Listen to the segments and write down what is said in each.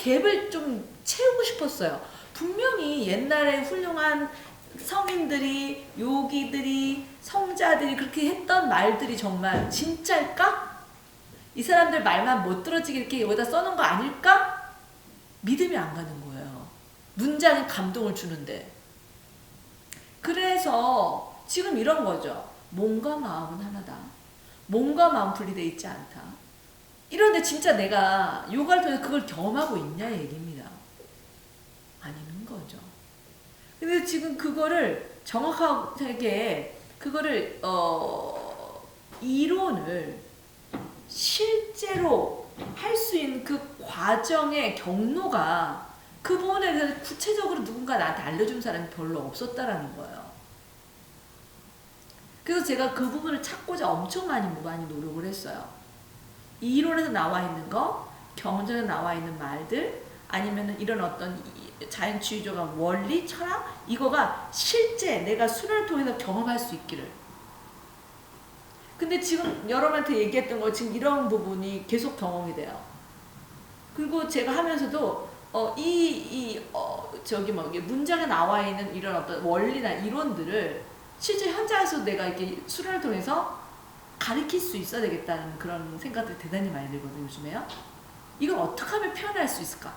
갭을 좀 채우고 싶었어요. 분명히 옛날에 훌륭한 성인들이, 요기들이, 성자들이 그렇게 했던 말들이 정말 진짜일까? 이 사람들 말만 못 들어지게 이렇게 여기다 써놓은 거 아닐까? 믿음이 안 가는 거예요. 문장이 감동을 주는데. 그래서 지금 이런 거죠. 몸과 마음은 하나다. 몸과 마음 분리되어 있지 않다. 이런데 진짜 내가 요가를 통해서 그걸 경험하고 있냐 얘기입니다. 아닌 거죠. 근데 지금 그거를 정확하게 그거를 이론을 실제로 할 수 있는 그 과정의 경로가 그 부분에 대해서 구체적으로 누군가 나한테 알려준 사람이 별로 없었다라는 거예요. 그래서 제가 그 부분을 찾고자 엄청 많이 노력을 했어요. 이론에서 나와 있는 거, 경전에 나와 있는 말들, 아니면 이런 어떤 자연치유적인 원리, 철학, 이거가 실제 내가 수련을 통해서 경험할 수 있기를. 근데 지금 여러분한테 얘기했던 거 지금 이런 부분이 계속 경험이 돼요. 그리고 제가 하면서도 문장에 나와 있는 이런 어떤 원리나 이론들을 실제 현장에서 내가 이렇게 수련을 통해서 가르칠 수 있어야 되겠다는 그런 생각들이 대단히 많이 들거든요, 요즘에요. 이걸 어떻게 하면 표현할 수 있을까?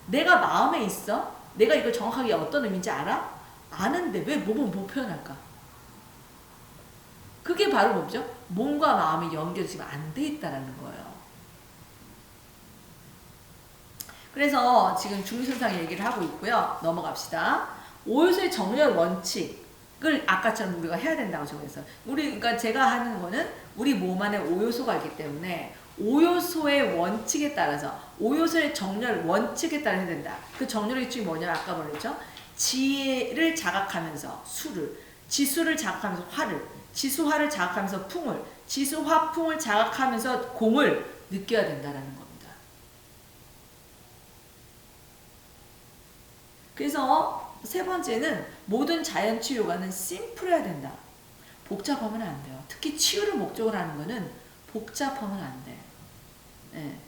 내가 마음에 있어? 내가 이걸 정확하게 어떤 의미인지 알아? 아는데 왜 몸은 못 표현할까? 그게 바로 뭐죠? 몸과 마음의 연결이 지금 안 돼 있다라는 거예요. 그래서 지금 중리선상 얘기를 하고 있고요. 넘어갑시다. 5요소의 정렬 원칙을 아까처럼 우리가 해야 된다고 정했어요. 그러니까 제가 하는 거는 우리 몸 안에 5요소가 있기 때문에 5요소의 원칙에 따라서 5요소의 정렬 원칙에 따라 해야 된다. 그 정렬의 규칙이 뭐냐 아까 말했죠. 지를 자각하면서 수를, 지수를 자각하면서 화를, 지수화를 자각하면서 풍을, 지수화 풍을 자각하면서 공을 느껴야 된다라는 겁니다. 그래서 세 번째는 모든 자연치유가는 심플해야 된다. 복잡하면 안 돼요. 특히 치유를 목적으로 하는 거는 복잡하면 안 돼. 네.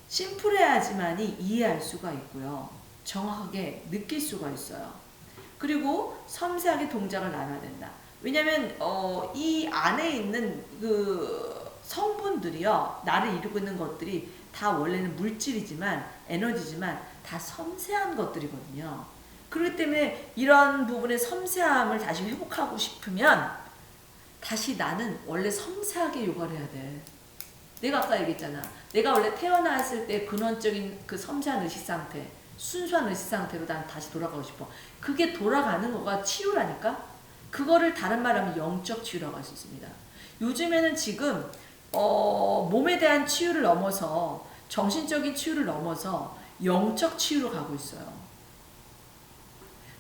심플해야지만이 이해할 수가 있고요. 정확하게 느낄 수가 있어요. 그리고 섬세하게 동작을 나눠야 된다. 왜냐면 이 안에 있는 그 성분들이요. 나를 이루고 있는 것들이 다 원래는 물질이지만 에너지지만 다 섬세한 것들이거든요. 그렇기 때문에 이런 부분의 섬세함을 다시 회복하고 싶으면 다시 나는 원래 섬세하게 요가를 해야 돼. 내가 아까 얘기했잖아. 내가 원래 태어났을 때 근원적인 그 섬세한 의식 상태, 순수한 의식 상태로 난 다시 돌아가고 싶어. 그게 돌아가는 거가 치유라니까? 그거를 다른 말로 하면 영적 치유라고 할 수 있습니다. 요즘에는 지금 몸에 대한 치유를 넘어서 정신적인 치유를 넘어서 영적 치유로 가고 있어요.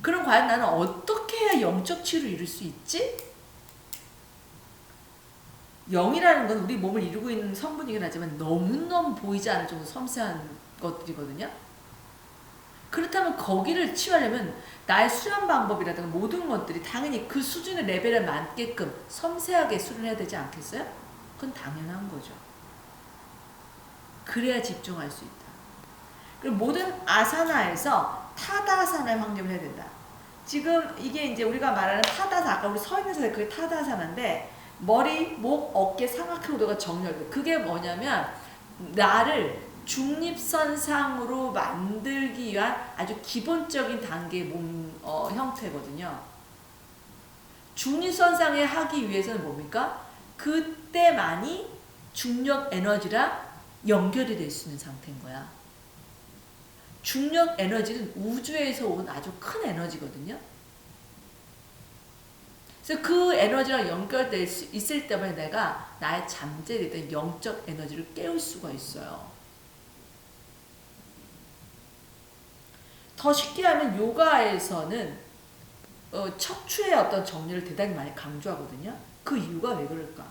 그럼 과연 나는 어떻게 해야 영적 치유를 이룰 수 있지? 영이라는 건 우리 몸을 이루고 있는 성분이긴 하지만 너무너무 보이지 않을 정도로 섬세한 것들이거든요. 그렇다면 거기를 치유하려면 나의 수련 방법이라든가 모든 것들이 당연히 그 수준의 레벨에 맞게끔 섬세하게 수련해야 되지 않겠어요? 그건 당연한 거죠. 그래야 집중할 수 있다. 그리고 모든 아사나에서 타다아사나의 확립을 해야 된다. 지금 이게 이제 우리가 말하는 타다아사나, 아까 우리 서 있는 자세 그게 타다아사나인데 머리, 목, 어깨, 상하ఖ్도가 정렬돼. 그게 뭐냐면 나를 중립선상으로 만들기 위한 아주 기본적인 단계의 몸 형태거든요. 중립선상에 하기 위해서는 뭡니까? 그때만이 중력 에너지랑 연결이 될 수 있는 상태인 거야. 중력 에너지는 우주에서 온 아주 큰 에너지거든요. 그래서 그 에너지랑 연결될 수 있을 때만 내가 나의 잠재되던 영적 에너지를 깨울 수가 있어요. 더 쉽게 하면 요가에서는 척추의 어떤 정렬을 대단히 많이 강조하거든요. 그 이유가 왜 그럴까?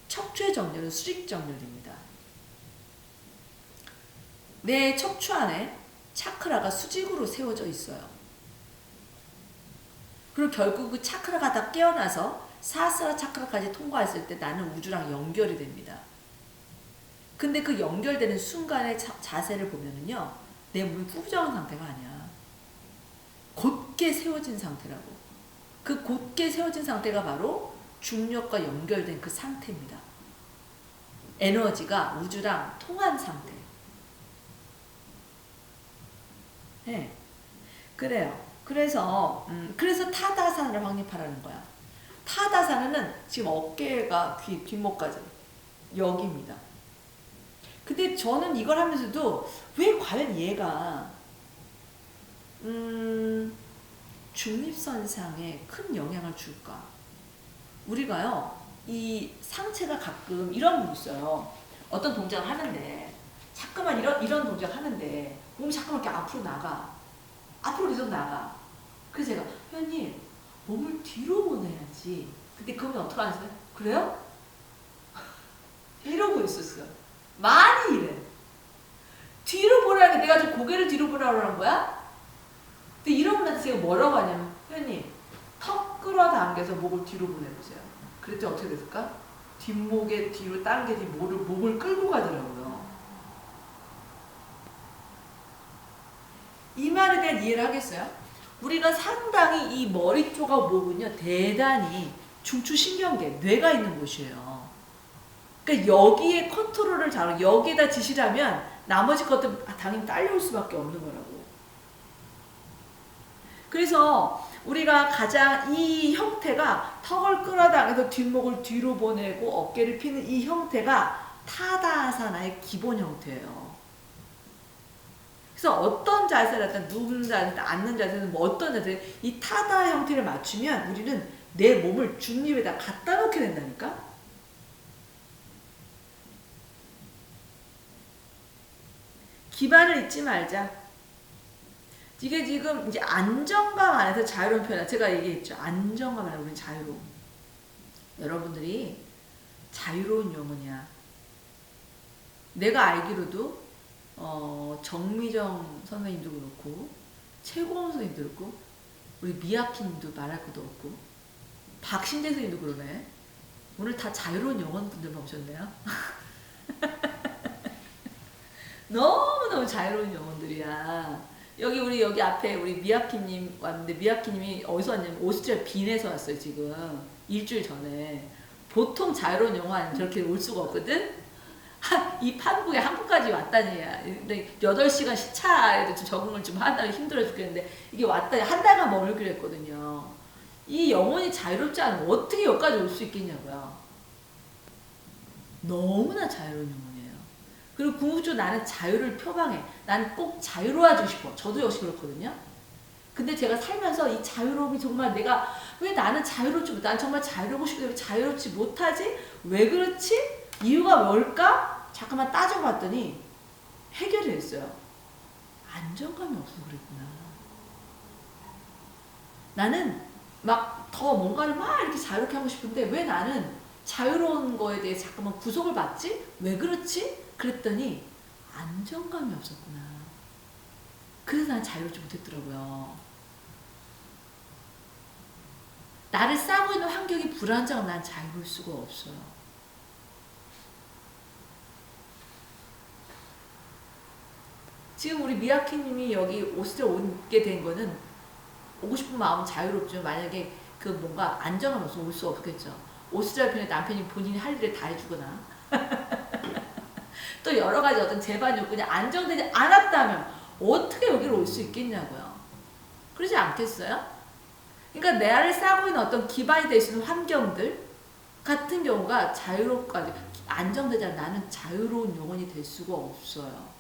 척추의 정렬은 수직 정렬입니다. 내 척추 안에 차크라가 수직으로 세워져 있어요. 그리고 결국 그 차크라가 다 깨어나서 사스라 차크라까지 통과했을 때 나는 우주랑 연결이 됩니다. 근데 그 연결되는 순간의 자세를 보면은요, 내 몸이 구부정한 상태가 아니야. 곧게 세워진 상태라고. 그 곧게 세워진 상태가 바로 중력과 연결된 그 상태입니다. 에너지가 우주랑 통한 상태. 네. 그래요. 그래서 타다산을 확립하라는 거야. 타다사는 지금 어깨가 뒷목까지 여기입니다. 근데 저는 이걸 하면서도 왜 과연 얘가 중립선상에 큰 영향을 줄까? 우리가요, 이 상체가 가끔 이런 분 있어요. 어떤 동작을 하는데 자꾸만 이런 동작 하는데 몸이 자꾸만 이렇게 앞으로 나가. 앞으로 계속 나가. 그래서 제가 회원님 몸을 뒤로 보내야지. 근데 그러면 어떡하세요? 그래요? 이러고 있었어요. 많이 이래. 뒤로 보라니까 내가 좀 고개를 뒤로 보라고 하는 거야? 근데 이런 분한테 제가 뭐라고 하냐면 회원님 턱 끌어당겨서 목을 뒤로 보내보세요. 그랬더니 어떻게 됐을까? 뒷목에 뒤로 당겨지 목을 끌고 가더라고요. 이 말에 대한 이해를 하겠어요? 우리가 상당히 이 머리 쪽하고 목은요 대단히 중추신경계, 뇌가 있는 곳이에요. 그러니까 여기에 컨트롤을 잘하고 여기에다 지시를 하면 나머지 것들 당연히 딸려올 수밖에 없는 거라고. 그래서 우리가 가장 이 형태가 턱을 끌어당겨서 뒷목을 뒤로 보내고 어깨를 피는 이 형태가 타다아사나의 기본 형태예요. 그래서 어떤 자세라든 눕는 자세든 앉는 자세든 뭐 어떤 자세, 이 타다 형태를 맞추면 우리는 내 몸을 중립에다 갖다 놓게 된다니까? 기반을 잊지 말자. 이게 지금 이제 안정감 안에서 자유로운 표현. 제가 얘기했죠. 안정감 안에 우리는 자유로움. 여러분들이 자유로운 영혼이야. 내가 알기로도 정미정 선생님도 그렇고 최고원 선생님도 그렇고 우리 미아키님도 말할 것도 없고 박신재 선생님도 그러네. 오늘 다 자유로운 영혼분들만 오셨네요. 너무너무 자유로운 영혼들이야. 여기 앞에 우리 미야키님 왔는데 미야키님이 어디서 왔냐면 오스트리아 빈에서 왔어요. 지금 일주일 전에. 보통 자유로운 영혼 아니면 저렇게 올 수가 없거든. 이 판국에 한국까지 왔다니. 근데 8시간 시차에도 좀 적응을 좀 하다가 힘들어 죽겠는데 이게 왔다니 한 달간 머물기로 했거든요. 이 영혼이 자유롭지 않으면 어떻게 여기까지 올 수 있겠냐고요. 너무나 자유로운 영혼이에요. 그리고 궁극적으로 나는 자유를 표방해. 난 꼭 자유로워지고 싶어. 저도 역시 그렇거든요. 근데 제가 살면서 이 자유로움이 정말 내가 왜 나는 자유롭지 못해? 난 정말 자유롭고 싶은데 왜 자유롭지 못하지? 왜 그렇지? 이유가 뭘까? 잠깐만 따져봤더니 해결을 했어요. 안정감이 없어서 그랬구나. 나는 막 더 뭔가를 막 이렇게 자유롭게 하고 싶은데 왜 나는 자유로운 거에 대해 잠깐만 구속을 받지? 왜 그렇지? 그랬더니 안정감이 없었구나. 그래서 난 자유롭지 못했더라고요. 나를 싸고 있는 환경이 불안정하면 난 자유로울 수가 없어요. 지금 우리 미야키님이 여기 오스트리아 오게 된 거는 오고 싶은 마음은 자유롭지만 만약에 그 뭔가 안정감 없으면 올 수 없겠죠. 오스트리아 편에 남편이 본인이 할 일을 다 해주거나 또 여러 가지 어떤 재반 요건이 안정되지 않았다면 어떻게 여기로 올 수 있겠냐고요. 그러지 않겠어요? 그러니까 내 안에 싸고 있는 어떤 기반이 될 수 있는 환경들 같은 경우가 자유롭까지 안정되지 않으면 나는 자유로운 영혼이 될 수가 없어요.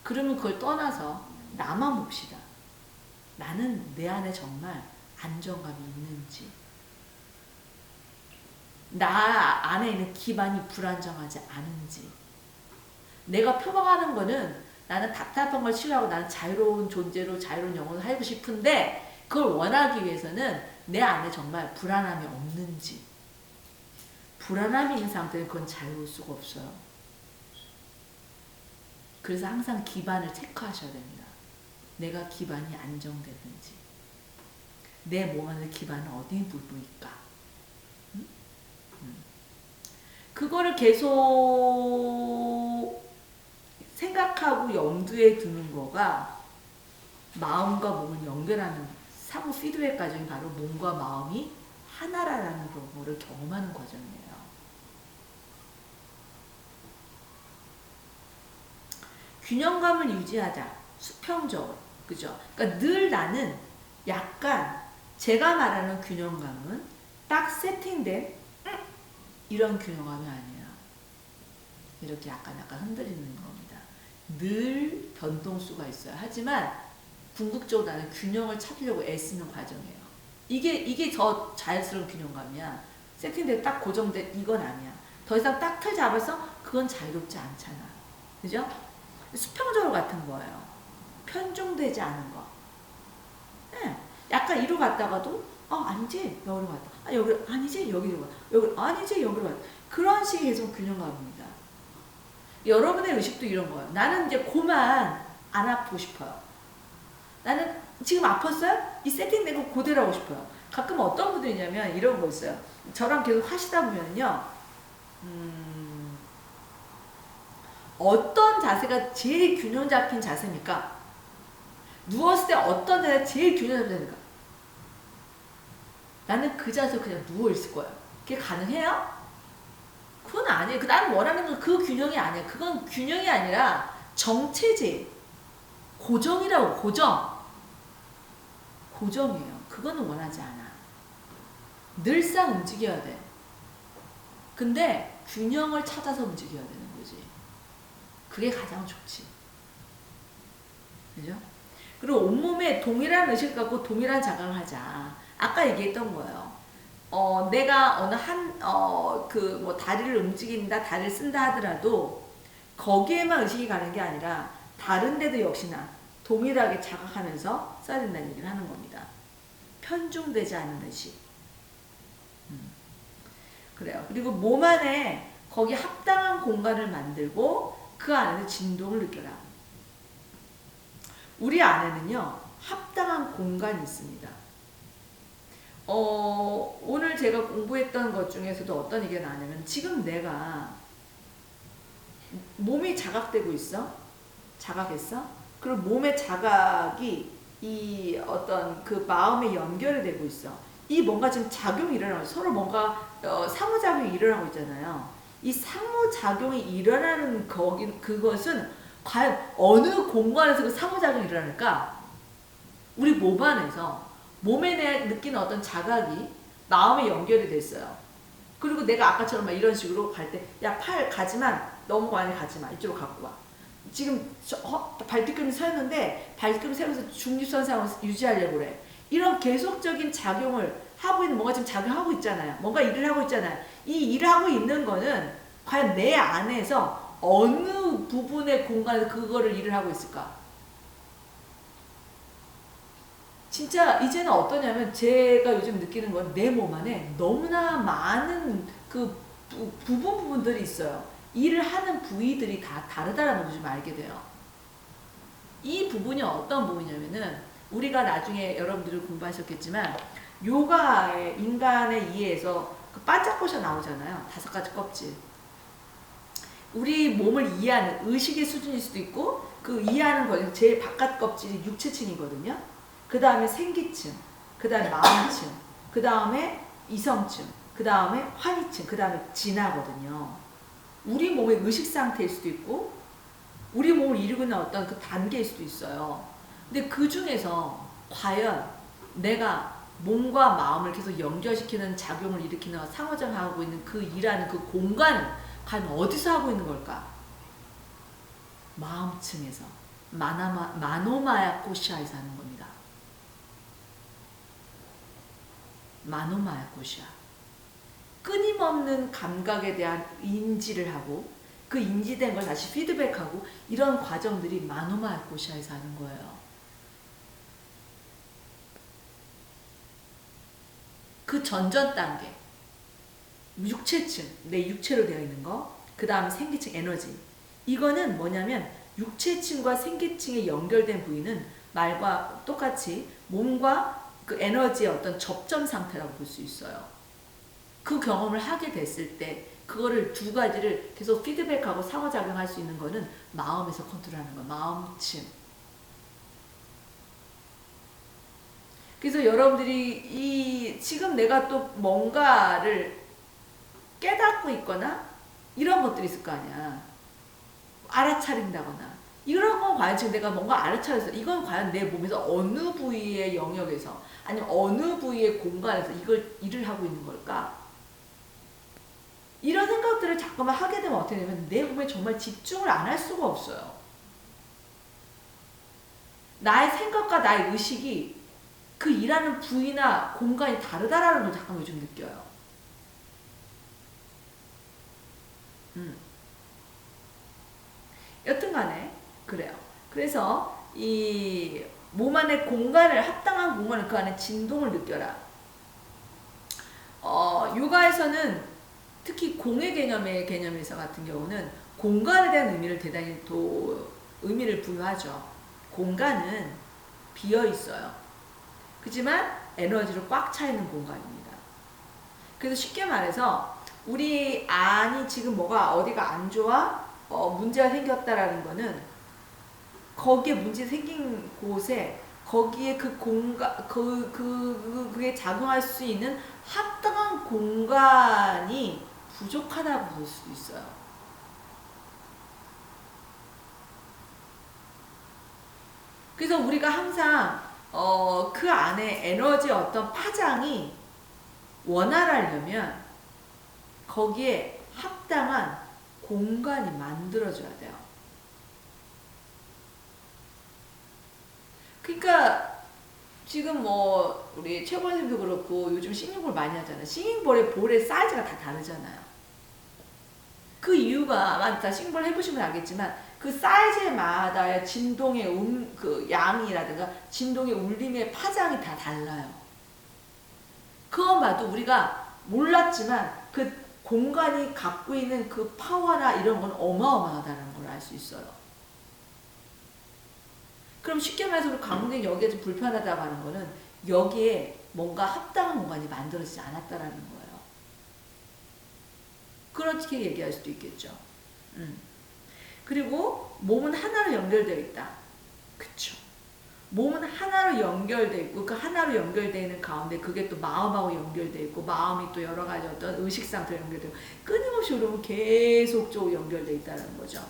그러면 그걸 떠나서 나만 봅시다. 나는 내 안에 정말 안정감이 있는지, 나 안에 있는 기반이 불안정하지 않은지. 내가 표방하는 거는 나는 답답한 걸 싫어하고 나는 자유로운 존재로 자유로운 영혼을 살고 싶은데 그걸 원하기 위해서는 내 안에 정말 불안함이 없는지. 불안함이 있는 상태는 그건 자유로울 수가 없어요. 그래서 항상 기반을 체크하셔야 됩니다. 내가 기반이 안정됐는지. 내 몸 안의 기반은 어디 부분일까? 그거를 계속 생각하고 염두에 두는 거가 마음과 몸을 연결하는 상호 피드백 과정이 바로 몸과 마음이 하나라는 거를 경험하는 과정이에요. 균형감을 유지하자. 수평적으로. 그죠? 그러니까 늘 나는 약간 제가 말하는 균형감은 딱 세팅된 이런 균형감이 아니야. 이렇게 약간 흔들리는 겁니다. 늘 변동수가 있어요. 하지만 궁극적으로 나는 균형을 찾으려고 애쓰는 과정이에요. 이게 더 자연스러운 균형감이야. 세팅된 딱 고정된 이건 아니야. 더 이상 딱 틀 잡아서 그건 자유롭지 않잖아. 그죠? 수평적으로 같은 거예요. 편중되지 않은 거. 네. 약간 이로 갔다가도 아니지 여기로 갔다. 여기 아니지 여기로 가. 여기 아니지 여기로 갔다. 그런 식의 계속 균형감입니다. 여러분의 의식도 이런 거예요. 나는 이제 고만 안 아프고 싶어요. 나는 지금 아팠어요? 이 세팅된 거 그대로 하고 싶어요. 가끔 어떤 분들이냐면 이런 거 있어요. 저랑 계속 하시다 보면요. 어떤 자세가 제일 균형 잡힌 자세입니까? 누웠을 때 어떤 자세가 제일 균형 잡힌 자세입니까? 나는 그 자세로 그냥 누워있을 거예요. 그게 가능해요? 그건 아니에요. 나는 원하는 건 그 균형이 아니야. 그건 균형이 아니라 정체제. 고정이라고, 고정이에요. 그거는 원하지 않아. 늘상 움직여야 돼. 근데 균형을 찾아서 움직여야 되는 거지. 그게 가장 좋지. 그죠? 그리고 온몸에 동일한 의식을 갖고 동일한 자각을 하자. 아까 얘기했던 거예요. 내가 어느 다리를 움직인다, 다리를 쓴다 하더라도 거기에만 의식이 가는 게 아니라 다른 데도 역시나 동일하게 자각하면서 써야 된다는 얘기를 하는 겁니다. 편중되지 않은 의식. 그래요. 그리고 몸 안에 거기 합당한 공간을 만들고 그 안에서 진동을 느껴라. 우리 안에는요, 합당한 공간이 있습니다. 오늘 제가 공부했던 것 중에서도 어떤 얘기가 나냐면 지금 내가 몸이 자각되고 있어? 자각했어? 그리고 몸의 자각이 이 어떤 그 마음에 연결이 되고 있어. 이 뭔가 지금 작용이 일어나고 서로 뭔가 상호작용이 일어나고 있잖아요. 이 상호작용이 일어나는 그것은 과연 어느 공간에서 그 상호작용이 일어날까? 우리 몸 안에서 몸에 대해 느끼는 어떤 자각이 마음에 연결이 됐어요. 그리고 내가 아까처럼 막 이런 식으로 갈 때 야 팔 가지만 너무 많이 가지마 이쪽으로 갖고 와. 지금 발뒤꿈이 서였는데 발뒤꿈이 세우면서 중립선상을 유지하려고 그래. 이런 계속적인 작용을 하고 있는 뭔가 지금 작용하고 있잖아요. 뭔가 일을 하고 있잖아요. 이 일을 하고 있는 거는 과연 내 안에서 어느 부분의 공간에서 그거를 일을 하고 있을까? 진짜 이제는 어떠냐면 제가 요즘 느끼는 건 내 몸 안에 너무나 많은 그 부분들이 있어요. 일을 하는 부위들이 다 다르다는 걸 좀 알게 돼요. 이 부분이 어떤 부분이냐면은 우리가 나중에 여러분들이 공부하셨겠지만 요가의 인간의 이해에서 그 반짝꽃이 나오잖아요. 5가지 껍질. 우리 몸을 이해하는 의식의 수준일 수도 있고 그 이해하는 거는 제일 바깥 껍질이 육체층이거든요. 그 다음에 생기층, 그 다음에 마음층, 그 다음에 이성층, 그 다음에 환희층, 그 다음에 진화거든요. 우리 몸의 의식 상태일 수도 있고 우리 몸을 이루고 있는 어떤 그 단계일 수도 있어요. 근데 그 중에서 과연 내가 몸과 마음을 계속 연결시키는 작용을 일으키는 상호작용하고 있는 그 일하는 그 공간은 과연 어디서 하고 있는 걸까? 마음층에서 마노마야 코시아에서 하는 겁니다. 마노마야 코시아. 끊임없는 감각에 대한 인지를 하고 그 인지된 걸 다시 피드백하고 이런 과정들이 마노마야 코시아에서 하는 거예요. 그 전전 단계 육체층, 내 육체로 되어 있는 거, 그 다음에 생기층 에너지. 이거는 뭐냐면 육체층과 생기층에 연결된 부위는 말과 똑같이 몸과 그 에너지의 어떤 접점 상태라고 볼 수 있어요. 그 경험을 하게 됐을 때 그거를 두 가지를 계속 피드백하고 상호작용할 수 있는 거는 마음에서 컨트롤하는 거, 마음침. 그래서 여러분들이 지금 내가 또 뭔가를 깨닫고 있거나 이런 것들이 있을 거 아니야. 알아차린다거나. 이런 건 과연 지금 내가 뭔가 알아차려서 이건 과연 내 몸에서 어느 부위의 영역에서 아니면 어느 부위의 공간에서 이걸 일을 하고 있는 걸까? 이런 생각들을 자꾸만 하게 되면 어떻게 되면 내 몸에 정말 집중을 안 할 수가 없어요. 나의 생각과 나의 의식이 그 일하는 부위나 공간이 다르다라는 걸 잠깐 요즘 느껴요. 여튼간에 그래요. 그래서 이 몸 안의 공간을 합당한 공간을 그 안에 진동을 느껴라. 요가에서는 특히 공의 개념에서 같은 경우는 공간에 대한 의미를 대단히 의미를 부여하죠. 공간은 비어 있어요. 그렇지만 에너지로 꽉 차 있는 공간입니다. 그래서 쉽게 말해서 우리 안이 지금 뭐가 어디가 안 좋아? 문제가 생겼다라는 거는 거기에 문제 생긴 곳에 거기에 그 공간 그게 작용할 수 있는 합당한 공간이 부족하다고 볼 수도 있어요. 그래서 우리가 항상 그 안에 에너지의 어떤 파장이 원활하려면 거기에 합당한 공간이 만들어져야 돼요. 그러니까 지금 뭐 우리 최고선생님도 그렇고 요즘 싱잉볼 많이 하잖아요. 싱잉볼의 볼의 사이즈가 다 다르잖아요. 그 이유가 아마 다 싱잉볼 해보시면 알겠지만 그 사이즈마다의 진동의 그 양이라든가 진동의 울림의 파장이 다 달라요. 그건 봐도 우리가 몰랐지만 그 공간이 갖고 있는 그 파워나 이런 건 어마어마하다는 걸 알 수 있어요. 그럼 쉽게 말해서 우리 강릉에 여기가 좀 불편하다고 하는 거는 여기에 뭔가 합당한 공간이 만들어지지 않았다라는 거예요. 그렇게 얘기할 수도 있겠죠. 그리고 몸은 하나로 연결되어 있다. 그쵸. 몸은 하나로 연결되어 있고 그 하나로 연결되어 있는 가운데 그게 또 마음하고 연결되어 있고 마음이 또 여러 가지 어떤 의식 상태로 연결되고 끊임없이 우리 계속적으로 연결되어 있다는 거죠.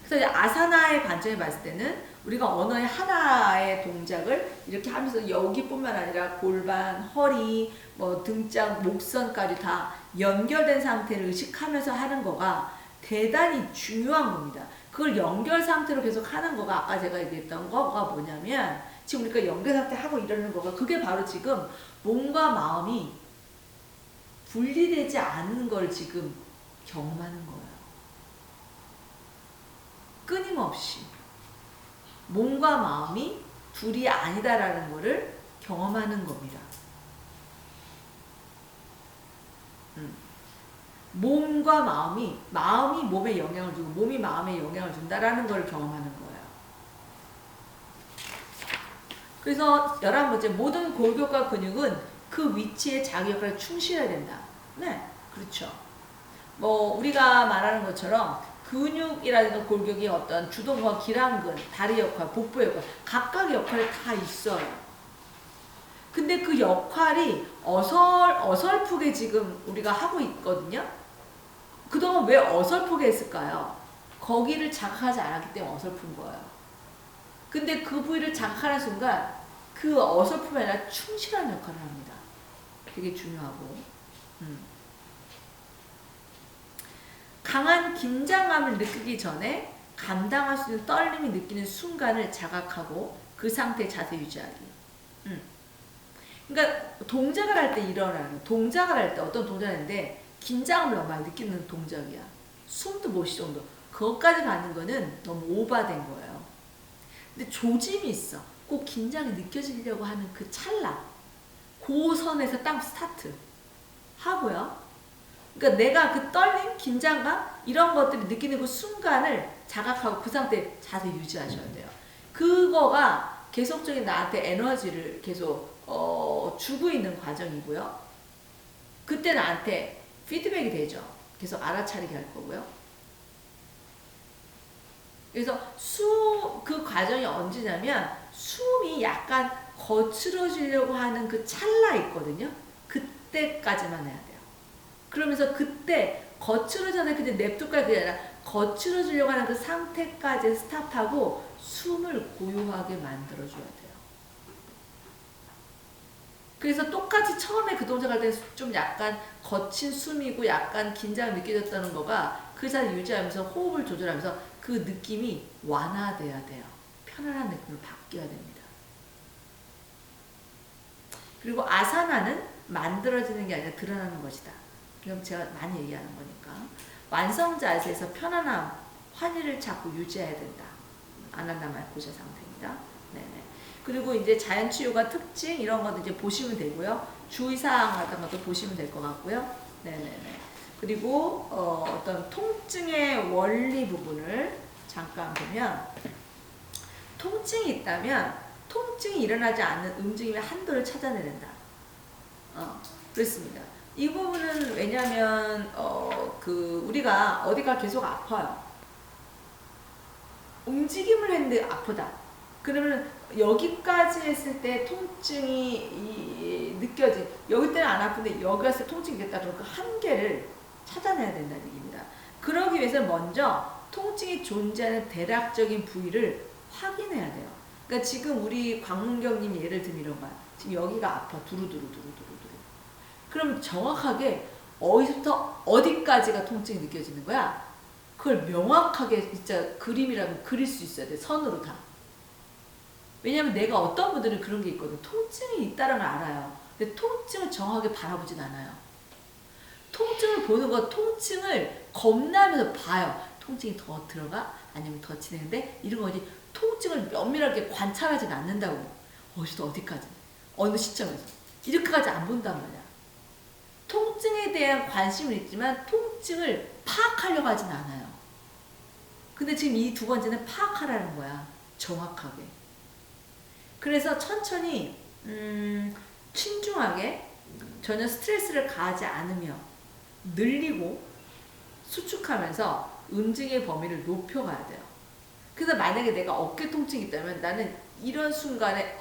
그래서 아사나의 관점에 봤을 때는 우리가 어느 하나의 동작을 이렇게 하면서 여기뿐만 아니라 골반, 허리, 뭐 등짝, 목선까지 다 연결된 상태를 의식하면서 하는 거가 대단히 중요한 겁니다. 그걸 연결 상태로 계속 하는 거가 아까 제가 얘기했던 거가 뭐냐면 지금 우리가 연결 상태 하고 이러는 거가 그게 바로 지금 몸과 마음이 분리되지 않는 걸 지금 경험하는 거예요. 끊임없이 몸과 마음이 둘이 아니다라는 것을 경험하는 겁니다. 몸과 마음이 몸에 영향을 주고 몸이 마음에 영향을 준다라는 걸 경험하는 거예요. 그래서 11번째 모든 골격과 근육은 그 위치에 자기 역할을 충실해야 된다. 네, 그렇죠. 뭐 우리가 말하는 것처럼 근육이라든가 골격이 어떤 주동과 기랑근, 다리 역할, 복부 역할 각각의 역할이 다 있어요. 근데 그 역할이 어설프게 지금 우리가 하고 있거든요. 그동안 왜 어설프게 했을까요? 거기를 자극하지 않았기 때문에 어설픈 거예요. 근데 그 부위를 자극하는 순간 그 어설픔이 아니라 충실한 역할을 합니다. 되게 중요하고. 강한 긴장감을 느끼기 전에 감당할 수 있는 떨림이 느끼는 순간을 자각하고 그 상태의 자세 유지하기. 그러니까 동작을 할 때 일어나는 동작을 할 때 어떤 동작을 하는데 긴장감을 너무 많이 느끼는 동작이야. 숨도 못 쉬 정도. 그것까지 가는 거는 너무 오버된 거예요. 근데 조짐이 있어. 꼭 긴장이 느껴지려고 하는 그 찰나. 그 선에서 딱 스타트 하고요. 그러니까 내가 그 떨림, 긴장감 이런 것들을 느끼는 그 순간을 자각하고 그 상태에 자세 유지하셔야 돼요. 그거가 계속적인 나한테 에너지를 계속 주고 있는 과정이고요. 그 그때 나한테 피드백이 되죠. 계속 알아차리게 할 거고요. 그래서 그 과정이 언제냐면 숨이 약간 거칠어지려고 하는 그 찰나 있거든요. 그때까지만 해야 돼요. 그러면서 그때 거칠어지는 그냥 냅둘까 그게 아니라 거칠어지려고 하는 그 상태까지 스탑하고 숨을 고요하게 만들어줘야 돼요. 그래서 똑같이 처음에 그 동작 할 때 좀 약간 거친 숨이고 약간 긴장이 느껴졌다는 거가 그 자리 유지하면서 호흡을 조절하면서 그 느낌이 완화돼야 돼요. 편안한 느낌으로 바뀌어야 됩니다. 그리고 아사나는 만들어지는 게 아니라 드러나는 것이다. 그럼 제가 많이 얘기하는 거니까. 완성 자세에서 편안함, 환희를 자꾸 유지해야 된다. 아난다마의 고자 상태입니다. 네네. 그리고 이제 자연치유가 특징 이런 것도 이제 보시면 되고요. 주의사항 같은 것도 보시면 될 것 같고요. 네네네. 그리고 어떤 통증의 원리 부분을 잠깐 보면 통증이 있다면 통증이 일어나지 않는 움직임의 한도를 찾아내는다. 그렇습니다. 이 부분은 왜냐면 우리가 어디가 계속 아파요. 움직임을 했는데 아프다. 그러면 여기까지 했을 때 통증이 느껴지. 여기 때는 안 아픈데 여기 갔을 때 통증이 있겠다. 그럼 그 한계를 찾아내야 된다는 얘기입니다. 그러기 위해서 먼저 통증이 존재하는 대략적인 부위를 확인해야 돼요. 그러니까 지금 우리 광문경님 예를 들면 이런 거야. 지금 여기가 아파. 두루두루두루두루. 그럼 정확하게 어디서부터 어디까지가 통증이 느껴지는 거야? 그걸 명확하게 진짜 그림이라면 그릴 수 있어야 돼. 선으로 다. 왜냐면 내가 어떤 분들은 그런 게 있거든. 통증이 있다는 걸 알아요. 근데 통증을 정확하게 바라보진 않아요. 통증을 보는 건 통증을 겁나면서 봐요. 통증이 더 들어가? 아니면 더 진행돼? 이런 거지. 통증을 면밀하게 관찰하진 않는다고. 어디서 어디까지? 어느 시점에서. 이렇게까지 안 본단 말이야. 통증에 대한 관심은 있지만 통증을 파악하려고 하진 않아요. 근데 지금 이 두 번째는 파악하라는 거야. 정확하게. 그래서 천천히 신중하게 전혀 스트레스를 가하지 않으며 늘리고 수축하면서 움직임의 범위를 높여가야 돼요. 그래서 만약에 내가 어깨 통증이 있다면 나는 이런 순간에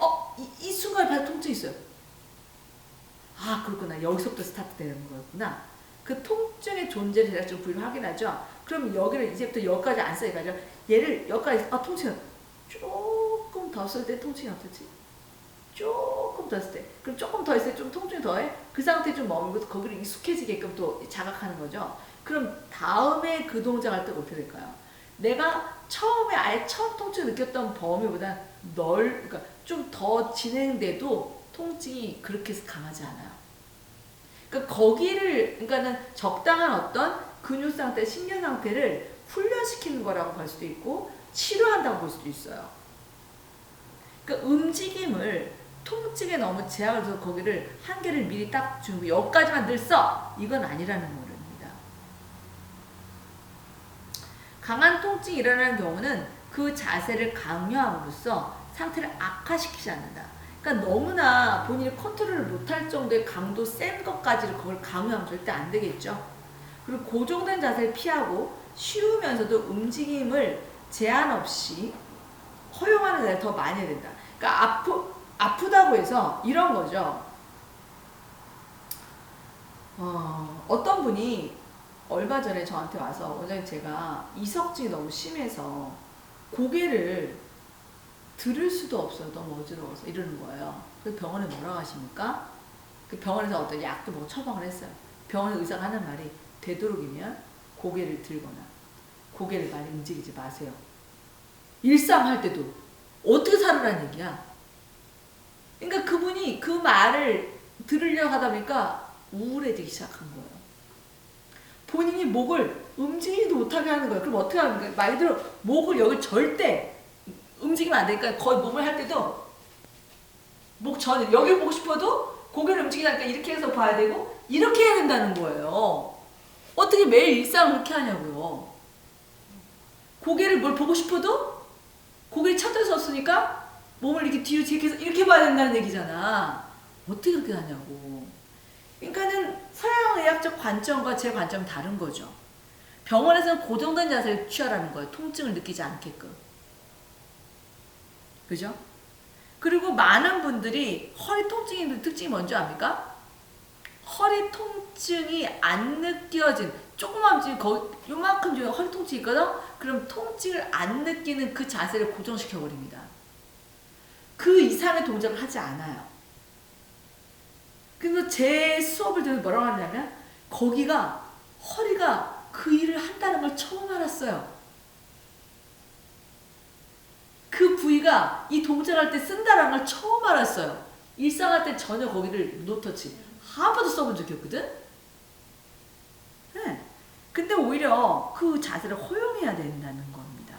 이 순간에 바로 통증이 있어요. 아 그렇구나. 여기서부터 스타트 되는 거였구나. 그 통증의 존재를 대략적으로 부위를 확인하죠. 그럼 여기를 이제부터 여기까지 안 써야 가죠. 얘를 여기까지 통증 조금 더 쓸 때 통증이 어떻지? 조금 더 했을 때. 그럼 조금 더 했을 때 좀 통증이 더해? 그 상태에 좀 머물고 거기를 익숙해지게끔 또 자각하는 거죠. 그럼 다음에 그 동작할 때 어떻게 될까요? 내가 처음에 아예 처음 통증을 느꼈던 범위보다 그러니까 좀 더 진행돼도 통증이 그렇게 강하지 않아요. 그러니까 그러니까는 적당한 어떤 근육 상태, 신경 상태를 훈련시키는 거라고 볼 수도 있고 치료한다고 볼 수도 있어요. 그러니까 움직임을 통증에 너무 제약을 둬서 거기를 한계를 미리 딱 주고 여기까지만 늘 써! 이건 아니라는 거입니다. 강한 통증이 일어나는 경우는 그 자세를 강요함으로써 상태를 악화시키지 않는다. 그러니까 너무나 본인이 컨트롤을 못할 정도의 강도 센 것까지를 그걸 강요하면 절대 안 되겠죠. 그리고 고정된 자세를 피하고 쉬우면서도 움직임을 제한 없이 허용하는 자세를 더 많이 해야 된다. 그러니까 아프다고 해서 이런 거죠. 어떤 분이 얼마 전에 저한테 와서 원장님 제가 이석증이 너무 심해서 고개를 들을 수도 없어요. 너무 어지러워서 이러는 거예요. 그래서 병원에 뭐라고 하십니까? 그 병원에서 어떤 약도 뭐 처방을 했어요. 병원 의사가 하는 말이 되도록이면 고개를 들거나 고개를 많이 움직이지 마세요. 일상할 때도 어떻게 살으라는 얘기야. 그러니까 그분이 그 말을 들으려고 하다 보니까 우울해지기 시작한 거예요. 본인이 목을 움직이지도 못하게 하는 거예요. 그럼 어떻게 하는 거예요? 말 그대로 목을 여기 절대 움직이면 안 되니까 거의 몸을 할 때도 목 전에 여기 보고 싶어도 고개를 움직이니까 이렇게 해서 봐야 되고 이렇게 해야 된다는 거예요. 어떻게 매일 일상을 그렇게 하냐고요. 고개를 뭘 보고 싶어도 고개를 쳐들었으니까 몸을 이렇게 뒤로 이렇게 해서 이렇게 봐야 된다는 얘기잖아. 어떻게 그렇게 하냐고. 그러니까는 서양의학적 관점과 제 관점은 다른 거죠. 병원에서는 고정된 자세를 취하라는 거예요. 통증을 느끼지 않게끔. 그죠? 그리고 많은 분들이 허리 통증이 있는 특징이 뭔지 압니까? 허리 통증이 안 느껴진, 조그만 지금 요만큼 지금 허리 통증이 있거든? 그럼 통증을 안 느끼는 그 자세를 고정시켜 버립니다. 그 이상의 동작을 하지 않아요. 그래서 제 수업을 들으면 뭐라고 하냐면, 거기가 허리가 그 일을 한다는 걸 처음 알았어요. 그 부위가 이 동작할 때 쓴다는 걸 처음 알았어요. 일상할 때 전혀 거기를 노터치 한 번도 써본 적이 없거든? 네. 근데 오히려 그 자세를 허용해야 된다는 겁니다.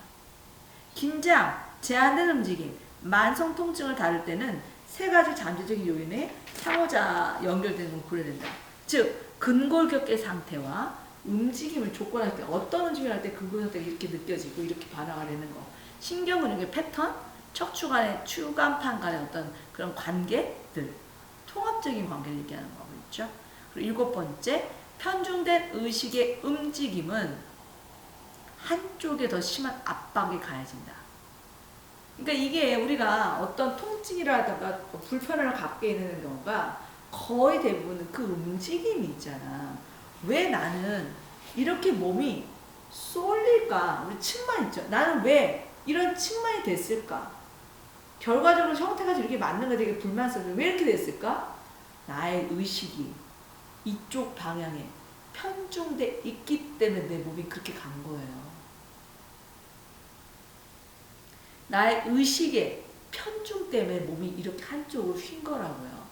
긴장, 제한된 움직임, 만성 통증을 다룰 때는 세 가지 잠재적인 요인에 상호자 연결되는 걸 고려해야 된다. 즉, 근골격계 상태와 움직임을 조건할 때, 어떤 움직임을 할 때 근골 상태가 이렇게 느껴지고 이렇게 반응을 하는 거, 신경근육의 패턴, 척추 간의 추간판 간의 어떤 그런 관계들, 통합적인 관계를 얘기하는 거겠죠. 그리고 7번째, 편중된 의식의 움직임은 한쪽에 더 심한 압박이 가해진다. 그러니까 이게 우리가 어떤 통증이라든가 불편함을 갖게 있는 경우가 거의 대부분은 그 움직임이 있잖아. 왜 나는 이렇게 몸이 쏠릴까? 우리 측만 있죠. 나는 왜 이런 측만이 됐을까? 결과적으로 형태가 이렇게 맞는 거 되게 불만스러워. 왜 이렇게 됐을까? 나의 의식이 이쪽 방향에 편중돼 있기 때문에 내 몸이 그렇게 간 거예요. 나의 의식의 편중 때문에 몸이 이렇게 한쪽으로 휜 거라고요.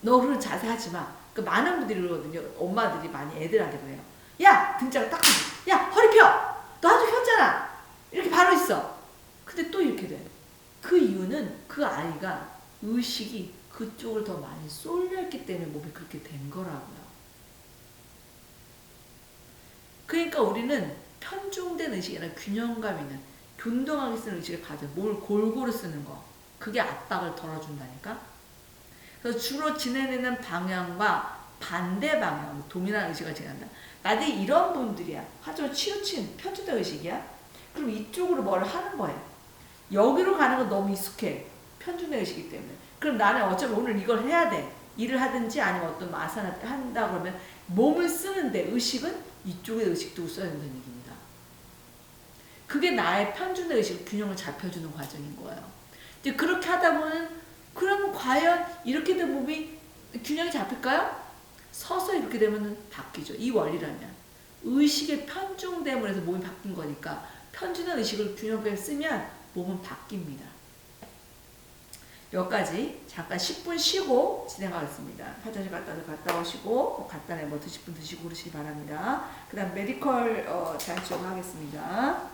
너 그런 자세 하지 마. 그 많은 분들이 그러거든요. 엄마들이 많이 애들한테 그래요. 야! 등짝을 딱 펴. 야! 허리 펴! 너 한쪽 폈잖아. 이렇게 바로 있어. 근데 또 이렇게 돼. 그 이유는 그 아이가 의식이 그쪽을 더 많이 쏠려있기 때문에 몸이 그렇게 된 거라고요. 그러니까 우리는 편중된 의식이 아니라 균형감 있는 균등하게 쓰는 의식을 가져. 뭘 골고루 쓰는 거. 그게 압박을 덜어준다니까. 그래서 주로 지내는 방향과 반대 방향, 동일한 의식을 지낸다. 나도 이런 분들이야. 하지만 치우친 편중된 의식이야. 그럼 이쪽으로 뭘 하는 거예요. 여기로 가는 건 너무 익숙해. 편중된 의식이기 때문에. 그럼 나는 어차피 오늘 이걸 해야 돼. 일을 하든지 아니면 어떤 아사나를 한다 그러면 몸을 쓰는데 의식은 이쪽의 의식도 써야 된다는 얘기입니다. 그게 나의 편중된 의식 균형을 잡혀주는 과정인 거예요. 이제 그렇게 하다 보면 그럼 과연 이렇게 된 몸이 균형이 잡힐까요? 서서 이렇게 되면 바뀌죠. 이 원리라면. 의식의 편중됨으로 해서 몸이 바뀐 거니까 편중된 의식을 균형감에 쓰면 몸은 바뀝니다. 여기까지 잠깐 10분 쉬고 진행하겠습니다. 화장실 갔다 오시고 간단하게 뭐 드실 분 드시고 그러시기 바랍니다. 그 다음 메디컬 잔치로 하겠습니다.